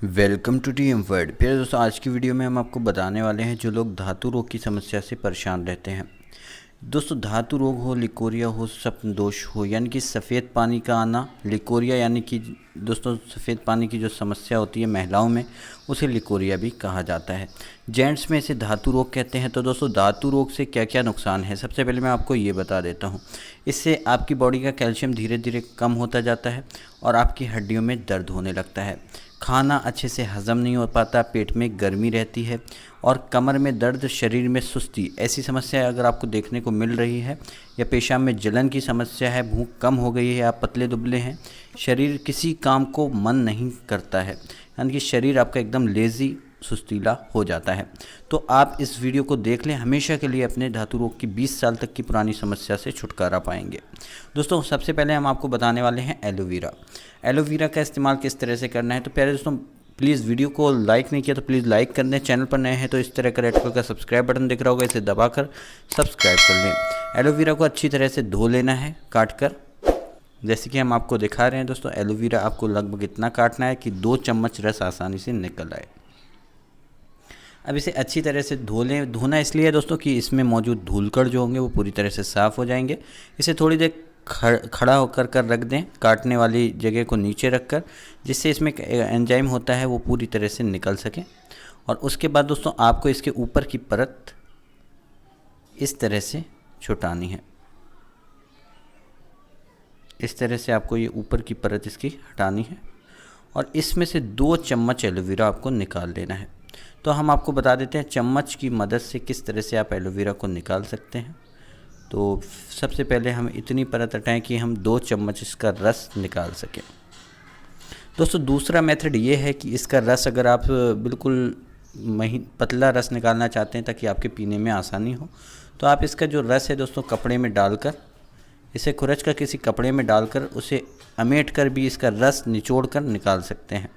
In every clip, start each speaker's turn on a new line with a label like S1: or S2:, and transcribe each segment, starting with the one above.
S1: Welcome to TM word. प्यारे दोस्तों, आज की वीडियो में हम आपको बताने वाले हैं जो लोग धातु रोग की समस्या से परेशान रहते हैं। दोस्तों, धातु रोग हो, लिकोरिया हो, स्वप्न दोष हो, यानी कि सफ़ेद पानी का आना, लिकोरिया यानी कि दोस्तों सफ़ेद पानी की जो समस्या होती है महिलाओं में, उसे लिकोरिया भी कहा जाता है। जेंट्स में इसे धातु रोग कहते हैं। तो दोस्तों, धातु रोग से क्या क्या नुकसान है, सबसे पहले मैं आपको ये बता देता हूँ। इससे आपकी बॉडी का कैल्शियम धीरे धीरे कम होता जाता है और आपकी हड्डियों में दर्द होने लगता है। खाना अच्छे से हज़म नहीं हो पाता, पेट में गर्मी रहती है और कमर में दर्द, शरीर में सुस्ती, ऐसी समस्या अगर आपको देखने को मिल रही है, या पेशाब में जलन की समस्या है, भूख कम हो गई है, आप पतले दुबले हैं, शरीर किसी काम को मन नहीं करता है, यानी कि शरीर आपका एकदम लेज़ी, सुस्तीला हो जाता है, तो आप इस वीडियो को देख लें। हमेशा के लिए अपने धातु रोग की 20 साल तक की पुरानी समस्या से छुटकारा पाएंगे। दोस्तों, सबसे पहले हम आपको बताने वाले हैं एलोवेरा। एलोवेरा का इस्तेमाल किस तरह से करना है। तो प्यारे दोस्तों, प्लीज़ वीडियो को लाइक नहीं किया तो प्लीज़ लाइक कर दें। चैनल पर नए हैं तो इस तरह का रेड कलर का सब्सक्राइब बटन दिख रहा होगा, इसे दबाकर सब्सक्राइब कर लें। एलोवेरा को अच्छी तरह से धो लेना है काट कर, जैसे कि हम आपको दिखा रहे हैं। दोस्तों, एलोवेरा आपको लगभग इतना काटना है कि 2 चम्मच रस आसानी से निकल आए। अब इसे अच्छी तरह से धो लें। धोना इसलिए है दोस्तों कि इसमें मौजूद धूलकण जो होंगे वो पूरी तरह से साफ़ हो जाएंगे। इसे थोड़ी देर खड़ा होकर रख दें, काटने वाली जगह को नीचे रखकर, जिससे इसमें एंजाइम होता है वो पूरी तरह से निकल सके। और उसके बाद दोस्तों, आपको इसके ऊपर की परत इस तरह से छुटानी है। इस तरह से आपको ये ऊपर की परत इसकी हटानी है और इसमें से 2 चम्मच एलोवेरा आपको निकाल लेना है। तो हम आपको बता देते हैं चम्मच की मदद से किस तरह से आप एलोवेरा को निकाल सकते हैं। तो सबसे पहले हम इतनी परत हटाएं कि हम 2 चम्मच इसका रस निकाल सकें। दोस्तों, दूसरा मेथड ये है कि इसका रस अगर आप बिल्कुल पतला रस निकालना चाहते हैं ताकि आपके पीने में आसानी हो, तो आप इसका जो रस है दोस्तों कपड़े में डालकर, इसे खुरच कर किसी कपड़े में डालकर उसे अमेट कर भी इसका रस निचोड़ कर निकाल सकते हैं।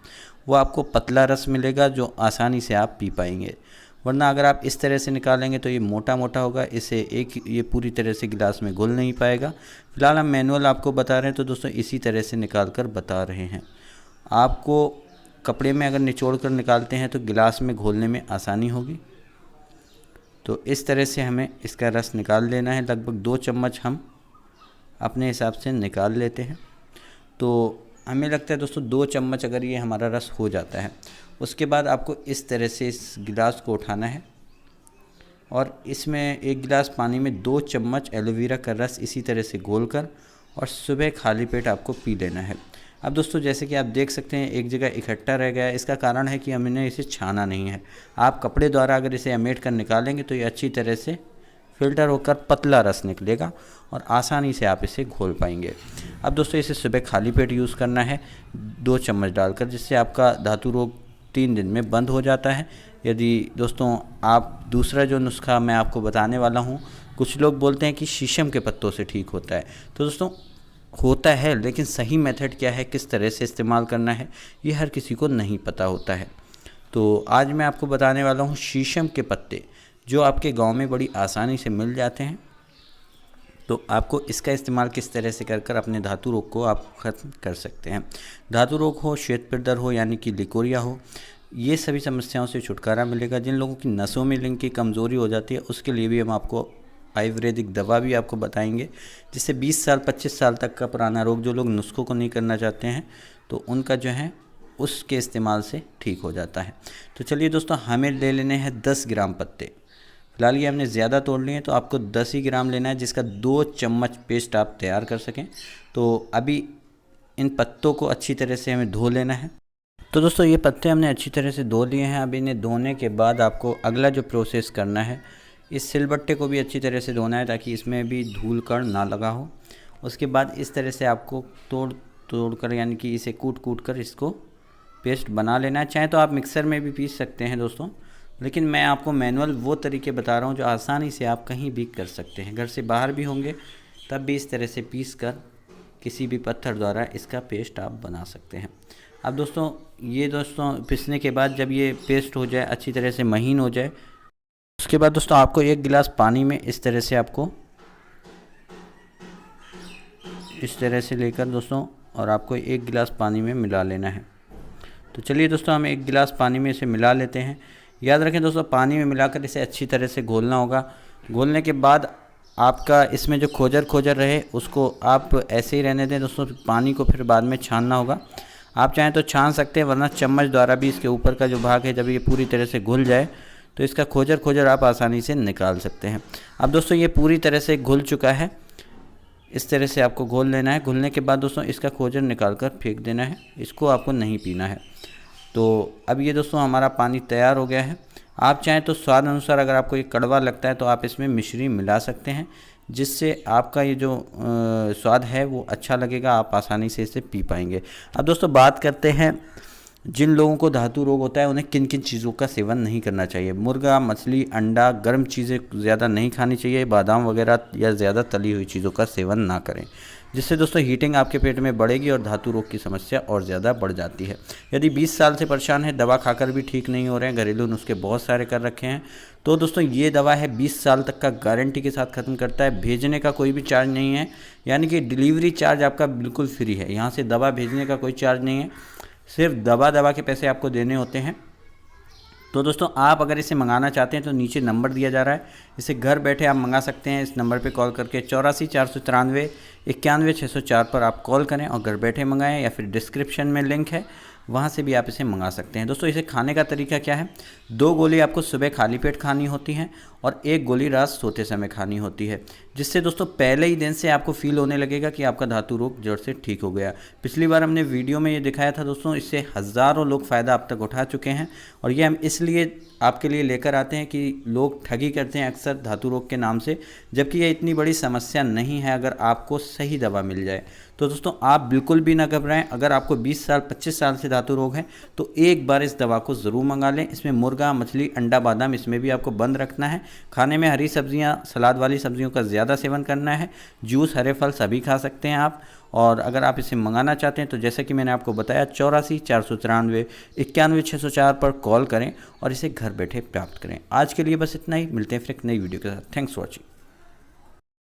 S1: वो आपको पतला रस मिलेगा जो आसानी से आप पी पाएंगे। वरना अगर आप इस तरह से निकालेंगे तो ये मोटा मोटा होगा, इसे ये पूरी तरह से गिलास में घुल नहीं पाएगा। फिलहाल हम मैनुअल आपको बता रहे हैं, तो दोस्तों इसी तरह से निकाल कर बता रहे हैं। आपको कपड़े में अगर निचोड़ कर निकालते हैं तो गिलास में घोलने में आसानी होगी। तो इस तरह से हमें इसका रस निकाल लेना है। लगभग 2 चम्मच हम अपने हिसाब से निकाल लेते हैं। तो हमें लगता है दोस्तों 2 चम्मच अगर ये हमारा रस हो जाता है, उसके बाद आपको इस तरह से इस गिलास को उठाना है और इसमें 1 गिलास पानी में 2 चम्मच एलोवेरा का रस इसी तरह से घोलकर और सुबह खाली पेट आपको पी लेना है। अब दोस्तों, जैसे कि आप देख सकते हैं एक जगह इकट्ठा रह गया है, इसका कारण है कि हमने इसे छाना नहीं है। आप कपड़े द्वारा अगर इसे अमेट कर निकालेंगे तो ये अच्छी तरह से फ़िल्टर होकर पतला रस निकलेगा और आसानी से आप इसे घोल पाएंगे। अब दोस्तों, इसे सुबह खाली पेट यूज़ करना है 2 चम्मच डालकर, जिससे आपका धातु रोग 3 दिन में बंद हो जाता है। यदि दोस्तों आप दूसरा जो नुस्खा मैं आपको बताने वाला हूँ, कुछ लोग बोलते हैं कि शीशम के पत्तों से ठीक होता है। तो दोस्तों होता है, लेकिन सही मेथड क्या है, किस तरह से इस्तेमाल करना है, ये हर किसी को नहीं पता होता है। तो आज मैं आपको बताने वाला हूँ शीशम के पत्ते, जो आपके गांव में बड़ी आसानी से मिल जाते हैं। तो आपको इसका इस्तेमाल किस तरह से कर अपने धातु रोग को आप ख़त्म कर सकते हैं। धातु रोग हो, श्वेत पित्तर हो यानी कि लिकोरिया हो, ये सभी समस्याओं से छुटकारा मिलेगा। जिन लोगों की नसों में लिंक की कमज़ोरी हो जाती है, उसके लिए भी हम आपको आयुर्वेदिक दवा भी आपको बताएंगे, जिससे 20 साल 25 साल तक का पुराना रोग, जो लोग नुस्खों को नहीं करना चाहते हैं, तो उनका जो है उसके इस्तेमाल से ठीक हो जाता है। तो चलिए दोस्तों, हमें ले लेने हैं 10 ग्राम पत्ते। फिलहाल ये हमने ज़्यादा तोड़ लिए हैं, तो आपको 10 ही ग्राम लेना है, जिसका 2 चम्मच पेस्ट आप तैयार कर सकें। तो अभी इन पत्तों को अच्छी तरह से हमें धो लेना है। तो दोस्तों, ये पत्ते हमने अच्छी तरह से धो लिए हैं। अब इन्हें धोने के बाद आपको अगला जो प्रोसेस करना है, इस सिलबट्टे को भी अच्छी तरह से धोना है ताकि इसमें भी धूल कण ना लगा हो। उसके बाद इस तरह से आपको तोड़ कर, यानी कि इसे कूट कर इसको पेस्ट बना लेना है। चाहे तो आप मिक्सर में भी पीस सकते हैं दोस्तों, लेकिन मैं आपको मैनुअल वो तरीके बता रहा हूँ जो आसानी से आप कहीं भी कर सकते हैं। घर से बाहर भी होंगे तब भी इस तरह से पीस कर किसी भी पत्थर द्वारा इसका पेस्ट आप बना सकते हैं। अब दोस्तों, ये पीसने के बाद जब ये पेस्ट हो जाए, अच्छी तरह से महीन हो जाए, उसके बाद दोस्तों आपको 1 गिलास पानी में इस तरह से आपको लेकर दोस्तों, और आपको 1 गिलास पानी में मिला लेना है। तो चलिए दोस्तों, हम 1 गिलास पानी में इसे मिला लेते हैं। याद रखें दोस्तों, पानी में मिलाकर इसे अच्छी तरह से घोलना होगा। घोलने के बाद आपका इसमें जो खोजर रहे उसको आप ऐसे ही रहने दें दोस्तों। पानी को फिर बाद में छानना होगा। आप चाहें तो छान सकते हैं, वरना चम्मच द्वारा भी इसके ऊपर का जो भाग है, जब ये पूरी तरह से घुल जाए तो इसका खोजर आप आसानी से निकाल सकते हैं। अब दोस्तों ये पूरी तरह से घुल चुका है। इस तरह से आपको घोल लेना है। घुलने के बाद दोस्तों इसका खोजर निकाल कर फेंक देना है, इसको आपको नहीं पीना है। तो अब ये दोस्तों हमारा पानी तैयार हो गया है। आप चाहें तो स्वाद अनुसार, अगर आपको ये कड़वा लगता है तो आप इसमें मिश्री मिला सकते हैं, जिससे आपका ये जो स्वाद है वो अच्छा लगेगा, आप आसानी से इसे पी पाएंगे। अब दोस्तों बात करते हैं जिन लोगों को धातु रोग होता है उन्हें किन किन चीज़ों का सेवन नहीं करना चाहिए। मुर्गा, मछली, अंडा, गर्म चीज़ें ज़्यादा नहीं खानी चाहिए। बादाम वगैरह या ज़्यादा तली हुई चीज़ों का सेवन ना करें, जिससे दोस्तों हीटिंग आपके पेट में बढ़ेगी और धातु रोग की समस्या और ज़्यादा बढ़ जाती है। यदि 20 साल से परेशान है, दवा खाकर भी ठीक नहीं हो रहे हैं, घरेलू नुस्खे बहुत सारे कर रखे हैं, तो दोस्तों ये दवा है 20 साल तक का गारंटी के साथ ख़त्म करता है। भेजने का कोई भी चार्ज नहीं है, यानी कि डिलीवरी चार्ज आपका बिल्कुल फ्री है। यहाँ से दवा भेजने का कोई चार्ज नहीं है, सिर्फ दवा के पैसे आपको देने होते हैं। तो दोस्तों आप अगर इसे मंगाना चाहते हैं तो नीचे नंबर दिया जा रहा है, इसे घर बैठे आप मंगा सकते हैं। इस नंबर पे कॉल करके 84 493 91 604 पर आप कॉल करें और घर बैठे मंगाएं, या फिर डिस्क्रिप्शन में लिंक है, वहाँ से भी आप इसे मंगा सकते हैं। दोस्तों इसे खाने का तरीका क्या है, 2 गोली आपको सुबह खाली पेट खानी होती हैं और 1 गोली रात सोते समय खानी होती है, जिससे दोस्तों पहले ही दिन से आपको फील होने लगेगा कि आपका धातु रोग जड़ से ठीक हो गया। पिछली बार हमने वीडियो में ये दिखाया था दोस्तों, इससे हज़ारों लोग फ़ायदा अब तक उठा चुके हैं, और ये हम इसलिए आपके लिए लेकर आते हैं कि लोग ठगी करते हैं अक्सर धातु रोग के नाम से, जबकि ये इतनी बड़ी समस्या नहीं है अगर आपको सही दवा मिल जाए। तो दोस्तों आप बिल्कुल भी ना घबराएं। अगर आपको 20 साल 25 साल से धातु रोग है तो एक बार इस दवा को ज़रूर मंगा लें। इसमें मुर्गा, मछली, अंडा, बादाम इसमें भी आपको बंद रखना है। खाने में हरी सब्जियां, सलाद वाली सब्जियों का ज़्यादा सेवन करना है। जूस, हरे फल सभी खा सकते हैं आप। और अगर आप इसे मंगाना चाहते हैं तो जैसे कि मैंने आपको बताया 84 493 91 604 पर कॉल करें और इसे घर बैठे प्राप्त करें। आज के लिए बस इतना ही, मिलते हैं फिर एक नई वीडियो के साथ। Thanks for watching.